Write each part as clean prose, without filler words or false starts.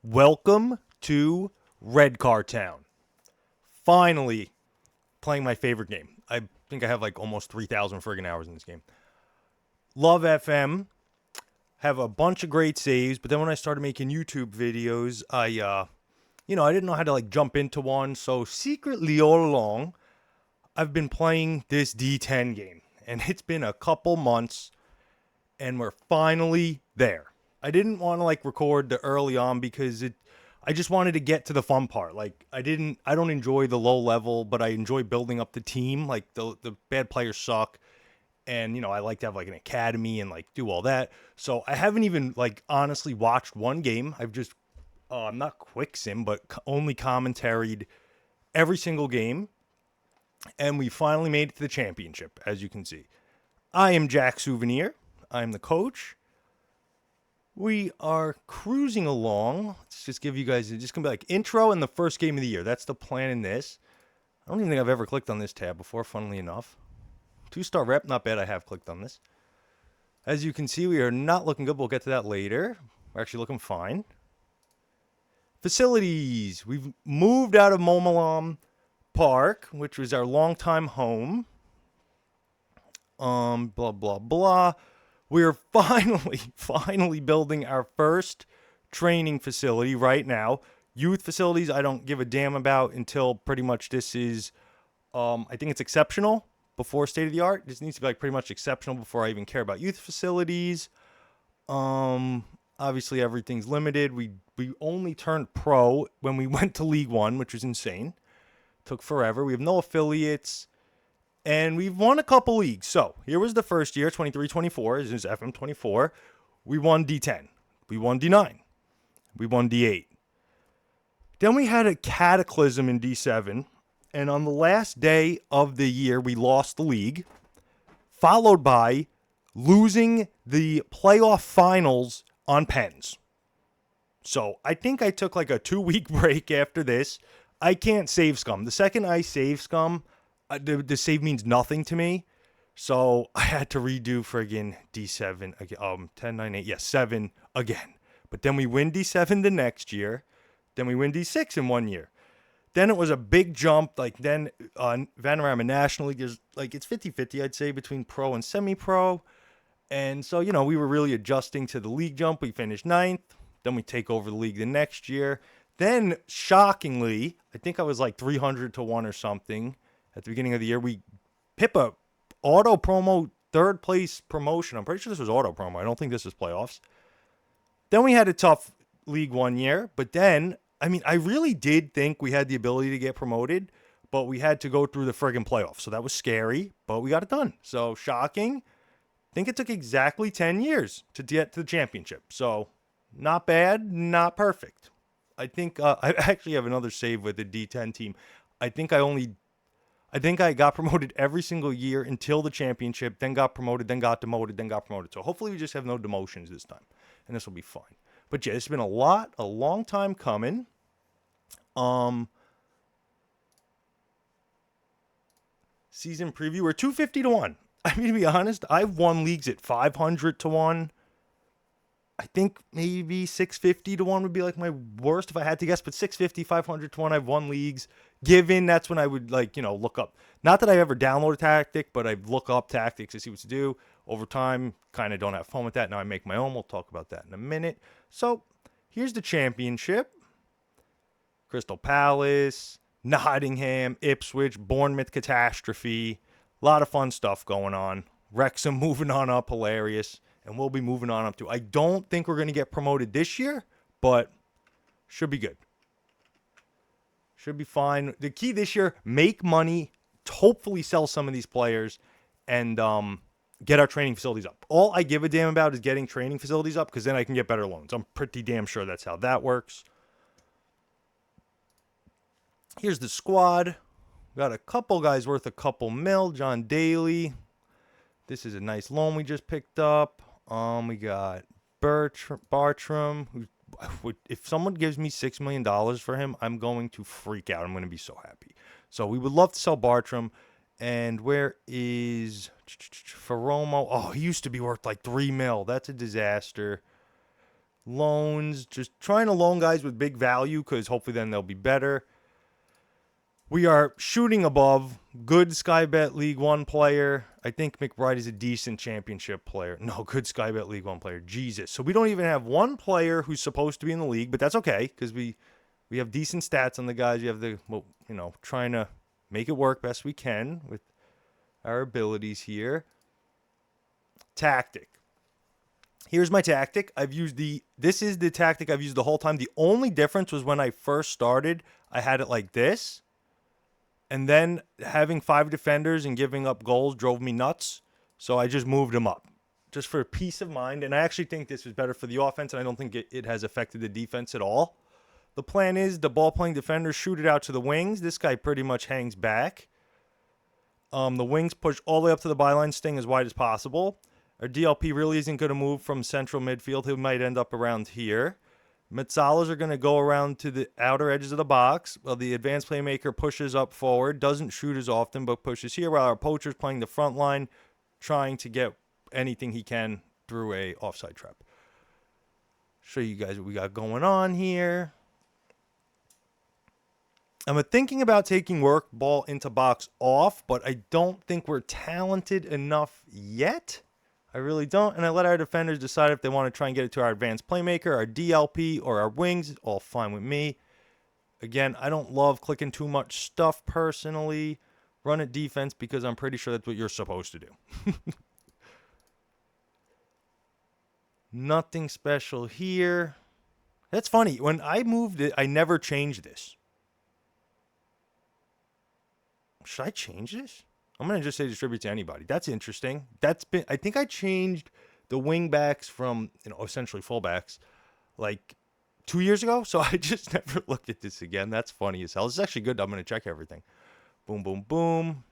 Welcome to Redcar Town. Finally playing my favorite game. I think I have like almost 3,000 friggin' hours in this game. Love FM. Have a bunch of great saves, but then when I started making YouTube videos, I didn't know how to like jump into one. So secretly all along, I've been playing this D10 game, and it's been a couple months, and we're finally there. I didn't want to like record the early on because I just wanted to get to the fun part. Like I don't enjoy the low level, but I enjoy building up the team. Like the bad players suck. And I like to have like an academy and like do all that. So I haven't even like honestly watched one game. I've just I'm not quick sim, but only commentaried every single game. And we finally made it to the championship, as you can see. I am Jack Souvenir. I'm the coach. We are cruising along. Let's just give you guys, it's just going to be like intro and the first game of the year. That's the plan in this. I don't even think I've ever clicked on this tab before, funnily enough. 2-star rep, not bad. I have clicked on this. As you can see, we are not looking good. We'll get to that later. We're actually looking fine. Facilities. We've moved out of Momalam Park, which was our longtime home. Blah, blah, blah. We're finally building our first training facility right now. Youth facilities, I don't give a damn about until pretty much this is, I think it's exceptional before state of the art. This needs to be like pretty much exceptional before I even care about youth facilities. Obviously everything's limited. We only turned pro when we went to League One, which was insane. Took forever. We have no affiliates. And we've won a couple leagues. So here was the first year, 23-24. This is FM24. We won D10. We won D9. We won D8. Then we had a cataclysm in D7. And on the last day of the year, we lost the league. Followed by losing the playoff finals on pens. So I think I took like a 2-week break after this. I can't save scum. The second I save scum, the save means nothing to me. So I had to redo friggin' D7 again. 10, 9, 8. 7 again. But then we win D7 the next year. Then we win D6 in 1 year. Then it was a big jump. Like then on Vanarama National League, there's like it's 50-50, I'd say, between pro and semi-pro. And so, we were really adjusting to the league jump. We finished 9th. Then we take over the league the next year. Then, shockingly, I think I was like 300-1 or something at the beginning of the year. We Pippa auto promo 3rd place promotion. I'm pretty sure this was auto promo. I don't think this was playoffs. Then we had a tough League 1 year. But then, I really did think we had the ability to get promoted. But we had to go through the friggin' playoffs. So that was scary. But we got it done. So, shocking. I think it took exactly 10 years to get to the championship. So, not bad, not perfect. I think I actually have another save with the D10 team. I think I got promoted every single year until the championship, then got promoted, then got demoted, then got promoted. So hopefully we just have no demotions this time, and this will be fine. But yeah, it's been a long time coming. Season preview, we're 250-1. To be honest, I've won leagues at 500-1. I think maybe 650-1 would be like my worst if I had to guess, but 650, 500-1, I've won leagues. Given that's when I would look up. Not that I ever download a tactic, but I look up tactics to see what to do. Over time, kind of don't have fun with that. Now I make my own. We'll talk about that in a minute. So here's the championship. Crystal Palace, Nottingham, Ipswich, Bournemouth catastrophe. A lot of fun stuff going on. Wrexham moving on up, hilarious. And we'll be moving on up to. I don't think we're going to get promoted this year, but should be good. Should be fine. The key this year, make money, hopefully sell some of these players, and get our training facilities up. All I give a damn about is getting training facilities up because then I can get better loans. I'm pretty damn sure that's how that works. Here's the squad. Got a couple guys worth a couple mil. John Daly. This is a nice loan we just picked up. We got Bartram. If someone gives me $6 million for him, I'm going to freak out. I'm going to be so happy. So we would love to sell Bartram. And where is Feromo? Oh, he used to be worth like $3 million. That's a disaster. Loans, just trying to loan guys with big value because hopefully then they'll be better. We are shooting above. Good Sky Bet League One player. I think McBride is a decent championship player. No, good Sky Bet League One player. Jesus. So we don't even have one player who's supposed to be in the league, but that's okay because we have decent stats on the guys. You have the, well, you know, trying to make it work best we can with our abilities here. Tactic. Here's my tactic. This is the tactic I've used the whole time. The only difference was when I first started, I had it like this. And then having 5 defenders and giving up goals drove me nuts. So I just moved them up just for peace of mind. And I actually think this is better for the offense. And I don't think it has affected the defense at all. The plan is the ball-playing defenders shoot it out to the wings. This guy pretty much hangs back. The wings push all the way up to the byline, staying as wide as possible. Our DLP really isn't going to move from central midfield. He might end up around here. Metsalas are going to go around to the outer edges of the box. Well, the advanced playmaker pushes up forward, doesn't shoot as often, but pushes here, while our poacher's playing the front line, trying to get anything he can through a offside trap. Show you guys what we got going on here. I'm thinking about taking work ball into box off, but I don't think we're talented enough yet. I really don't. And I let our defenders decide if they want to try and get it to our advanced playmaker, our DLP, or our wings. All fine with me. Again, I don't love clicking too much stuff personally. Run it defense because I'm pretty sure that's what you're supposed to do. Nothing special here. That's funny. When I moved it, I never changed this. Should I change this? I'm going to just say distribute to anybody. That's interesting. I think I changed the wing backs from, essentially fullbacks like 2 years ago. So I just never looked at this again. That's funny as hell. This is actually good. I'm going to check everything. Boom, boom, boom.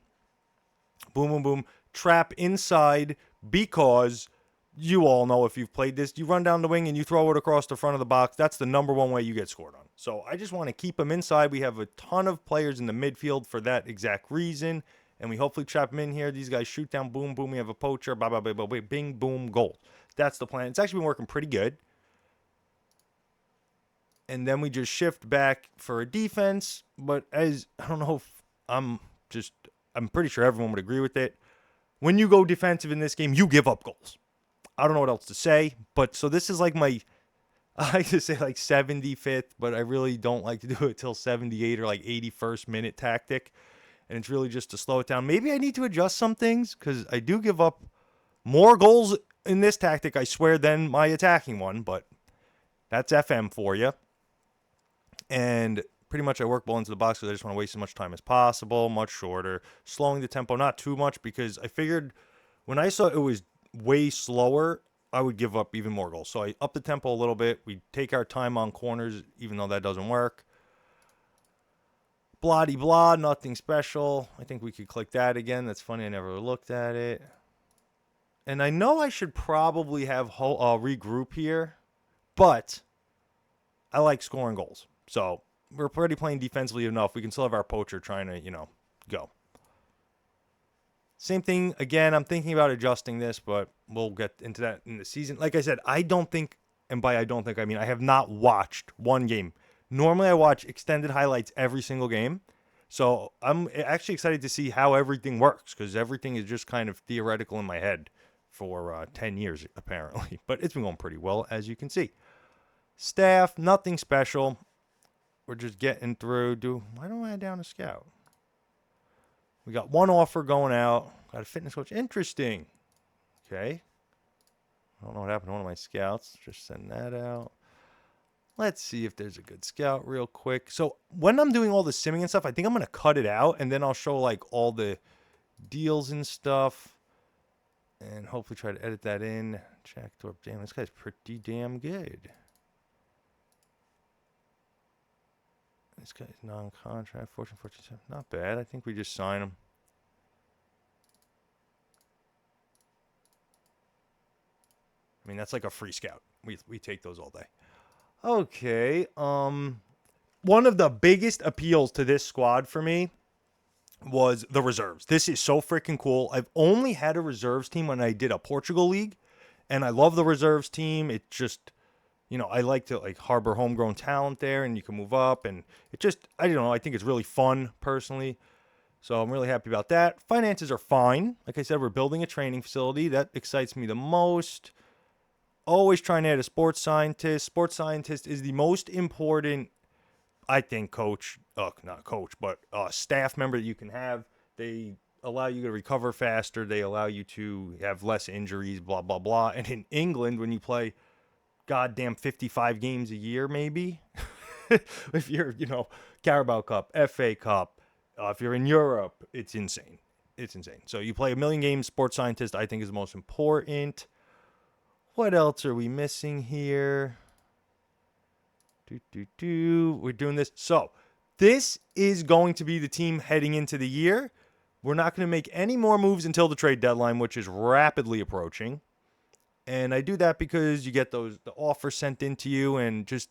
Boom, boom, boom. Trap inside because you all know if you've played this, you run down the wing and you throw it across the front of the box. That's the number one way you get scored on. So I just want to keep them inside. We have a ton of players in the midfield for that exact reason. And we hopefully trap them in here. These guys shoot down, boom, boom. We have a poacher, blah, blah, blah, blah, blah, bing, boom, goal. That's the plan. It's actually been working pretty good. And then we just shift back for a defense. But I don't know if I'm pretty sure everyone would agree with it. When you go defensive in this game, you give up goals. I don't know what else to say. But so this is like I like to say like 75th, but I really don't like to do it till 78 or like 81st minute tactic. And it's really just to slow it down. Maybe I need to adjust some things because I do give up more goals in this tactic, I swear, than my attacking one. But that's FM for you. And pretty much I work ball into the box because I just want to waste as much time as possible. Much shorter. Slowing the tempo, not too much, because I figured when I saw it was way slower, I would give up even more goals. So I up the tempo a little bit. We take our time on corners, even though that doesn't work. Blah-de-blah, nothing special. I think we could click that again. That's funny. I never looked at it. And I know I should probably have regroup here, but I like scoring goals. So we're already playing defensively enough. We can still have our poacher trying to, go. Same thing. Again, I'm thinking about adjusting this, but we'll get into that in the season. Like I said, I don't think, and by I don't think, I mean I have not watched one game. Normally, I watch extended highlights every single game. So I'm actually excited to see how everything works because everything is just kind of theoretical in my head for 10 years, apparently. But it's been going pretty well, as you can see. Staff, nothing special. We're just getting through. Why don't I add down a scout? We got one offer going out. Got a fitness coach. Interesting. Okay. I don't know what happened to one of my scouts. Just send that out. Let's see if there's a good scout real quick. So when I'm doing all the simming and stuff, I think I'm going to cut it out. And then I'll show like all the deals and stuff. And hopefully try to edit that in. Jack Thorpe. Damn, this guy's pretty damn good. This guy's non-contract. 14, not bad. I think we just sign him. I mean, that's like a free scout. We take those all day. Okay. One of the biggest appeals to this squad for me was the reserves. This is so freaking cool. I've only had a reserves team when I did a Portugal league, and I love the reserves team. It just, I like to like harbor homegrown talent there, and you can move up, and it just, I don't know, I think it's really fun personally. So I'm really happy about that. Finances are fine. Like I said, we're building a training facility. That excites me the most. Always trying to add a sports scientist. Sports scientist is the most important, I think, coach, not coach, but staff member that you can have. They allow you to recover faster. They allow you to have less injuries, blah, blah, blah. And in England, when you play goddamn 55 games a year, maybe, if you're, Carabao Cup, FA Cup, if you're in Europe, it's insane. It's insane. So you play a million games. Sports scientist, I think, is the most important. What else are we missing here? We're doing this. So this is going to be the team heading into the year. We're not going to make any more moves until the trade deadline, which is rapidly approaching. And I do that because you get the offers sent into you, and just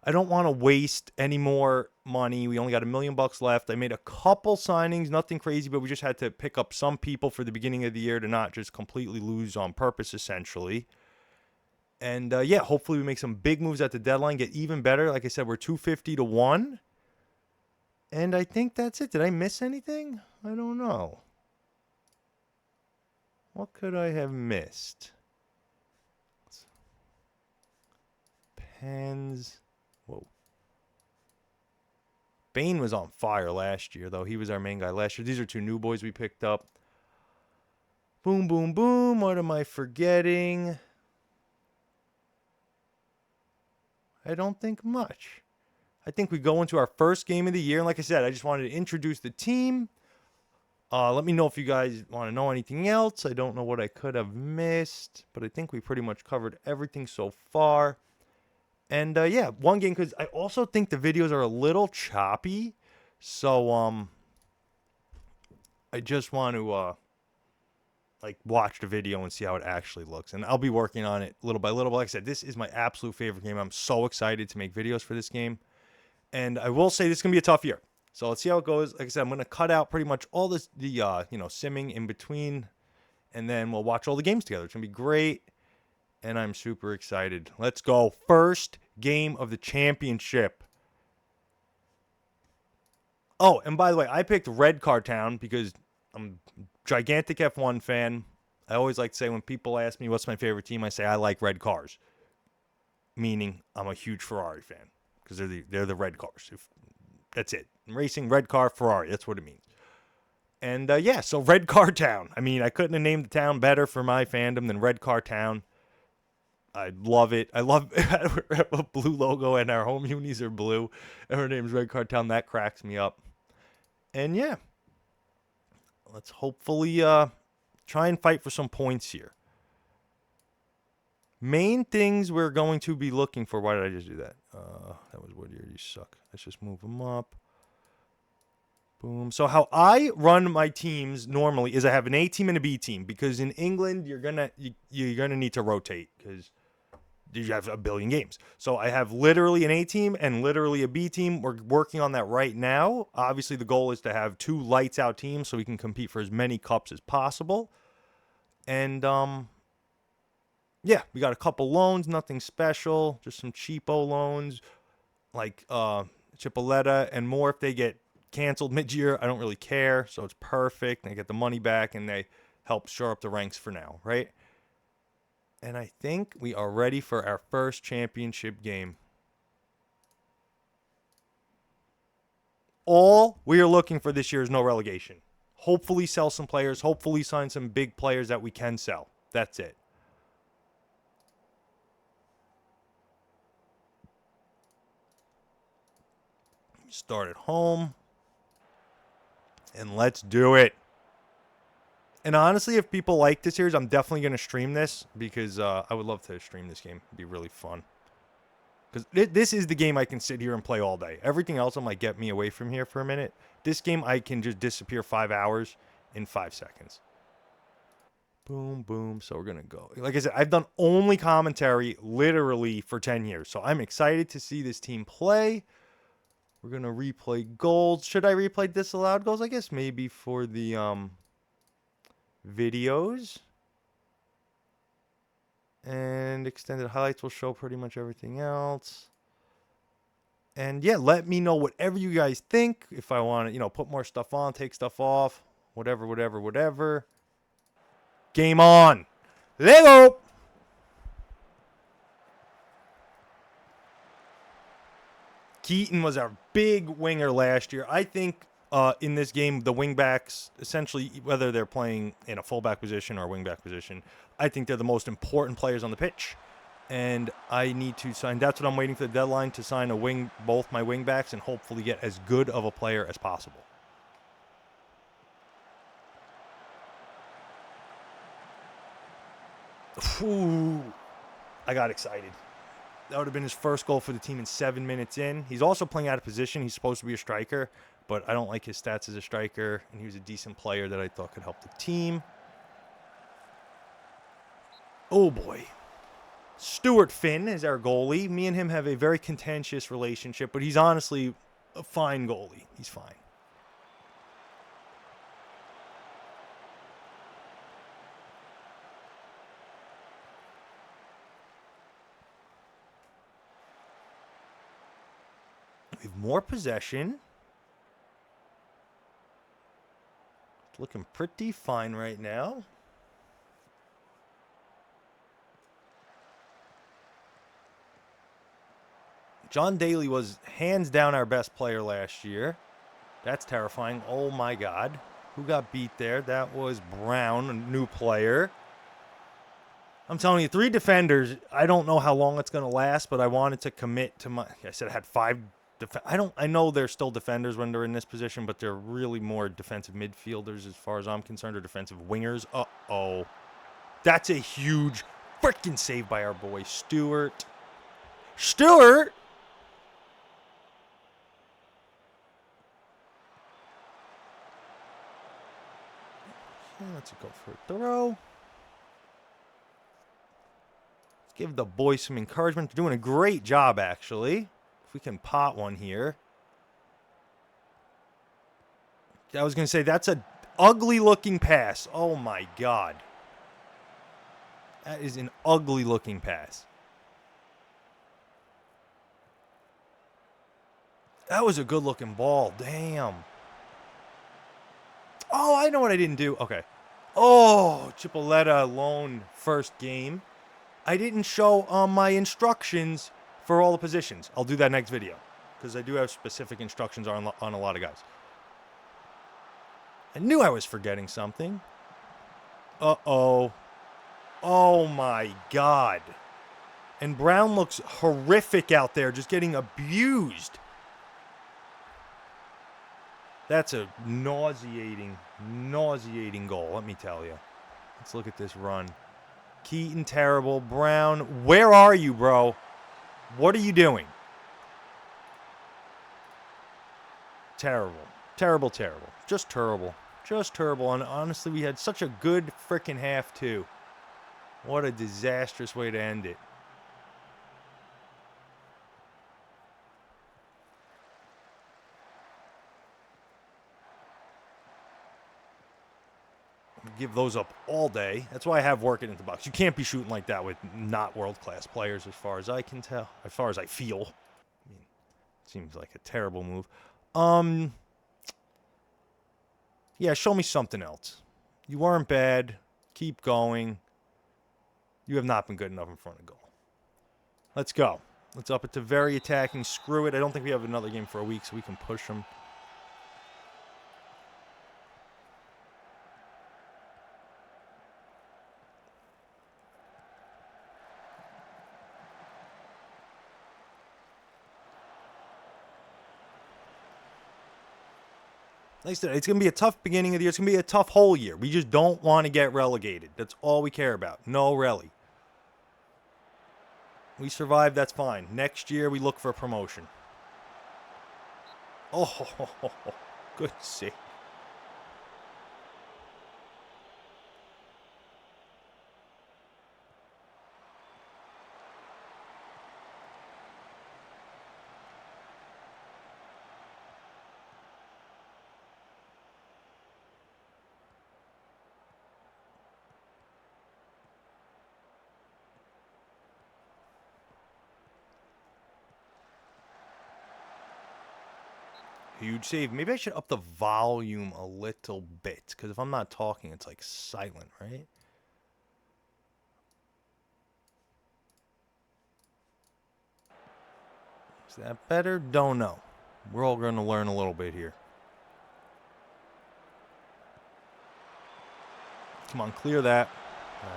I don't want to waste any more money. We only got $1 million left. I made a couple signings, nothing crazy, but we just had to pick up some people for the beginning of the year to not just completely lose on purpose, essentially. And yeah, hopefully we make some big moves at the deadline, get even better. Like I said, we're 250 to 1. And I think that's it. Did I miss anything? I don't know. What could I have missed? Pens. Whoa. Bain was on fire last year, though. He was our main guy last year. These are 2 new boys we picked up. Boom, boom, boom. What am I forgetting? I don't think much. I think we go into our first game of the year. And like I said, I just wanted to introduce the team. Let me know if you guys want to know anything else. I don't know what I could have missed, but I think we pretty much covered everything so far. And yeah, one game, because I also think the videos are a little choppy. So I just want to watch the video and see how it actually looks. And I'll be working on it little by little. But like I said, this is my absolute favorite game. I'm so excited to make videos for this game. And I will say this is going to be a tough year. So let's see how it goes. Like I said, I'm going to cut out pretty much all the simming in between. And then we'll watch all the games together. It's going to be great. And I'm super excited. Let's go. First game of the championship. Oh, and by the way, I picked Redcar Town because I'm a gigantic F1 fan. I always like to say when people ask me what's my favorite team, I say I like red cars. Meaning I'm a huge Ferrari fan because they're the red cars. That's it. Racing, red car, Ferrari. That's what it means. And yeah, so Redcar Town. I mean, I couldn't have named the town better for my fandom than Redcar Town. I love it. I love a blue logo, and our home unis are blue. And her name's Redcar Town. That cracks me up. And yeah, let's hopefully try and fight for some points here. Main things we're going to be looking for. Why did I just do that? That was Woodyear. You suck. Let's just move them up. Boom. So how I run my teams normally is I have an A team and a B team, because in England you're gonna need to rotate because you have a billion games. So I have literally an A team and literally a B team. We're working on that right now. Obviously the goal is to have 2 lights out teams so we can compete for as many cups as possible. And yeah, we got a couple loans, nothing special, just some cheapo loans like Chipoletta and more. If they get canceled mid-year, I don't really care, so it's perfect. They get the money back and they help shore up the ranks for now, right? And I think we are ready for our first championship game. All we are looking for this year is no relegation. Hopefully sell some players, hopefully sign some big players that we can sell. That's it. Start at home. And let's do it. And honestly, if people like this series, I'm definitely going to stream this because I would love to stream this game. It'd be really fun. Because this is the game I can sit here and play all day. Everything else might get me away from here for a minute. This game, I can just disappear 5 hours in 5 seconds. Boom, boom. So we're going to go. Like I said, I've done only commentary literally for 10 years. So I'm excited to see this team play. We're going to replay goals. Should I replay disallowed goals? I guess maybe for the videos. And extended highlights will show pretty much everything else. And yeah, let me know whatever you guys think. If I want to, put more stuff on, take stuff off, whatever. Game on. Let's go. Keaton was our big winger last year. I think in this game, the wingbacks, essentially, whether they're playing in a fullback position or a wingback position, I think they're the most important players on the pitch. And I need to sign. That's what I'm waiting for the deadline, to sign both my wingbacks, and hopefully get as good of a player as possible. Ooh, I got excited. That would have been his first goal for the team in 7 minutes in. He's also playing out of position. He's supposed to be a striker, but I don't like his stats as a striker, and he was a decent player that I thought could help the team. Oh, boy. Stuart Finn is our goalie. Me and him have a very contentious relationship, but he's honestly a fine goalie. He's fine. We have more possession. It's looking pretty fine right now. John Daly was hands down our best player last year. That's terrifying. Oh, my God. Who got beat there? That was Brown, a new player. I'm telling you, 3 defenders. I don't know how long it's going to last, but I wanted to commit to my... I said I had 5... I know they're still defenders when they're in this position, but they're really more defensive midfielders as far as I'm concerned, or defensive wingers. Uh-oh. That's a huge freaking save by our boy, Stewart. Stewart! Let's go for a throw. Let's give the boys some encouragement. They're doing a great job, actually. If we can pot one here. I was going to say, that's an ugly-looking pass. Oh, my God. That is an ugly-looking pass. That was a good-looking ball. Damn. Oh, I know what I didn't do. Okay. Oh, Chipoletta alone first game. I didn't show my instructions for all the positions. I'll do that next video, because I do have specific instructions on a lot of guys. I knew I was forgetting something. Uh-oh. Oh, my God. And Brown looks horrific out there, just getting abused. That's a nauseating goal, let me tell you. Let's look at this run. Keaton, terrible. Brown, where are you, bro? What are you doing? Terrible. Terrible. Just terrible. And honestly, we had such a good freaking half, too. What a disastrous way to end it. Give those up all day. That's why I have working into the box. You can't be shooting like that with not world-class players, as far as I can tell, as far as I feel. I mean, it seems like a terrible move. Yeah, show me something else. You weren't bad. Keep going. You have not been good enough in front of goal. Let's go. Let's up it to very attacking. Screw it. I don't think we have another game for a week, so we can push them. Like I said, it's going to be a tough beginning of the year. It's going to be a tough whole year. We just don't want to get relegated. That's all we care about. No rele. We survive, that's fine. Next year, we look for a promotion. Oh, good save. Huge save. Maybe I should up the volume a little bit, because if I'm not talking, it's like silent, right? Is that better? Don't know. We're all going to learn a little bit here. Come on, clear that.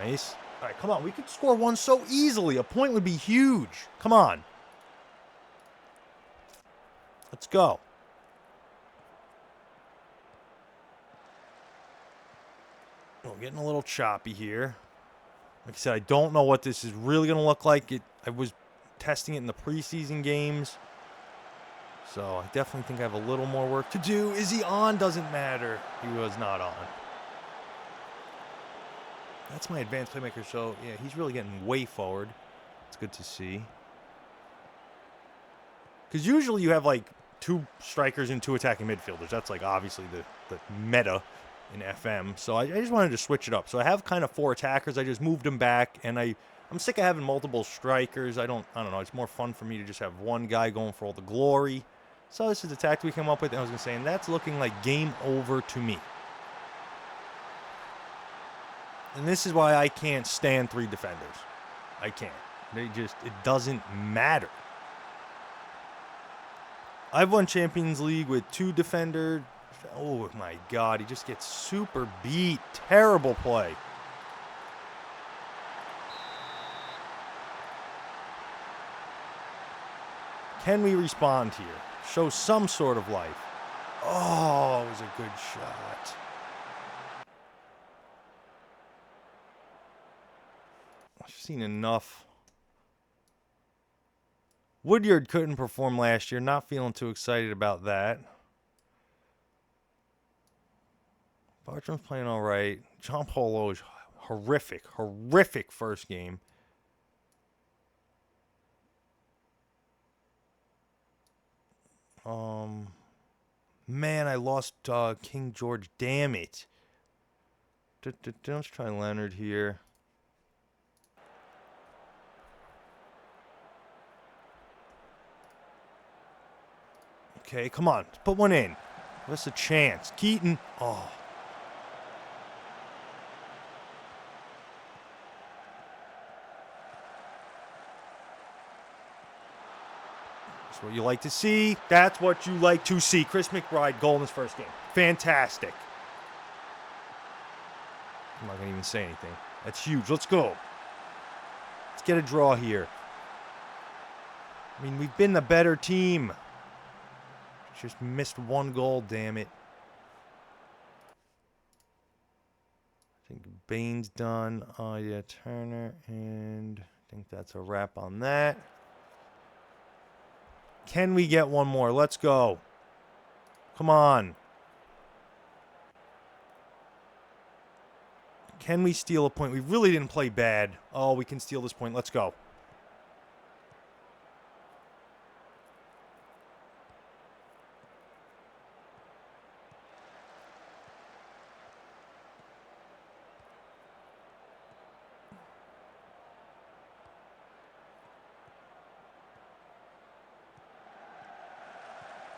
Nice. All right, come on. We could score one so easily. A point would be huge. Come on. Let's go. Oh, getting a little choppy here. Like I said, I don't know what this is really going to look like. I was testing it in the preseason games. So I definitely think I have a little more work to do. Is he on? Doesn't matter. He was not on. That's my advanced playmaker. So, yeah, he's really getting way forward. It's good to see. Because usually you have, like, 2 strikers and 2 attacking midfielders. That's, like, obviously the meta in FM. So I just wanted to switch it up. So I have kind of 4 attackers. I just moved them back. And I'm sick of having multiple strikers. I don't know. It's more fun for me to just have one guy going for all the glory. So this is the tactic we came up with. And I was going to say, and that's looking like game over to me. And this is why I can't stand 3 defenders. I can't. It doesn't matter. I've won Champions League with 2 defenders. Oh, my God. He just gets super beat. Terrible play. Can we respond here? Show some sort of life. Oh, it was a good shot. I've seen enough. Woodyard couldn't perform last year. Not feeling too excited about that. Bartram's playing all right. John Paulo is horrific. Horrific first game. Man, I lost King George. Damn it. Let's try Leonard here. Okay, come on. Put one in. Give us a chance. Keaton. Oh. That's what you like to see. That's what you like to see. Chris McBride, goal in his first game. Fantastic. I'm not going to even say anything. That's huge. Let's go. Let's get a draw here. I mean, we've been the better team. Just missed 1 goal, damn it. I think Bain's done. Oh, yeah, Turner. And I think that's a wrap on that. Can we get one more? Let's go. Come on. Can we steal a point? We really didn't play bad. Oh, we can steal this point. Let's go.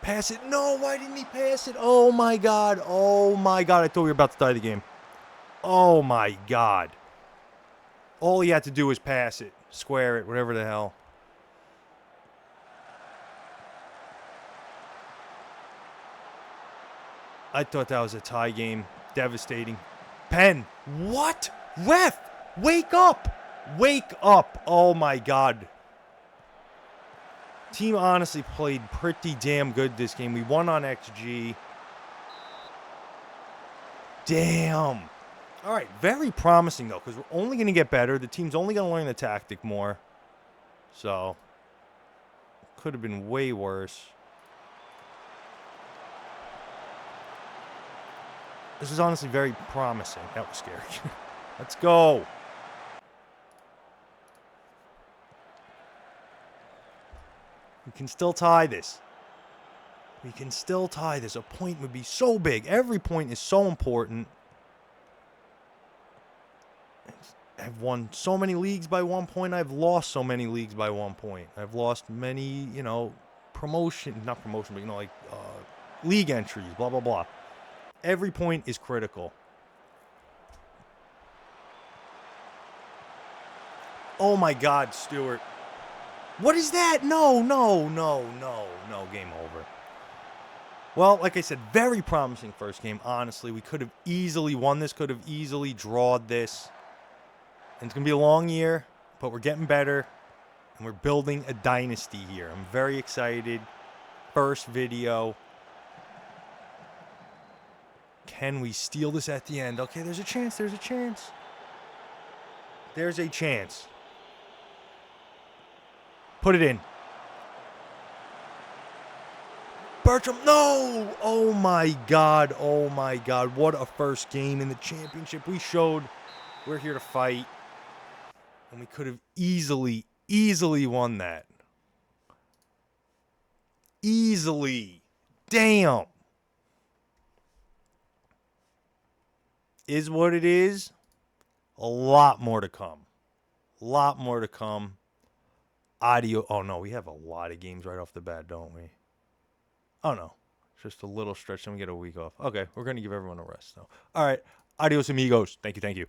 Pass it. No, why didn't he pass it? Oh, my God. Oh, my God. I thought we were about to die the game. Oh, my God. All he had to do was pass it, square it, whatever the hell. I thought that was a tie game. Devastating. Penn. What? Ref, wake up. Wake up. Oh, my God. Team honestly played pretty damn good this game. We won on XG. Damn. All right, very promising, though, because we're only going to get better. The team's only going to learn the tactic more. So, could have been way worse. This is honestly very promising. That was scary. Let's go. We can still tie this. We can still tie this. A point would be so big. Every point is so important. I've won so many leagues by 1 point. I've lost so many leagues by 1 point. I've lost many, not promotion, but, like, league entries, blah, blah, blah. Every point is critical. Oh, my God, Stewart. What is that? No. Game over. Well, like I said, very promising first game. Honestly, we could have easily won this, could have easily drawed this. And it's going to be a long year, but we're getting better. And we're building a dynasty here. I'm very excited. First video. Can we steal this at the end? Okay, there's a chance. There's a chance. There's a chance. Put it in. Bertram, no! Oh my God. Oh my God. What a first game in the championship. We showed we're here to fight. And we could have easily won that. Easily. Damn. Is what it is. A lot more to come. A lot more to come. Audio. Oh, no. We have a lot of games right off the bat, don't we? Oh, no. Just a little stretch. Then we get a week off. Okay. We're going to give everyone a rest, though. All right. Adios, amigos. Thank you.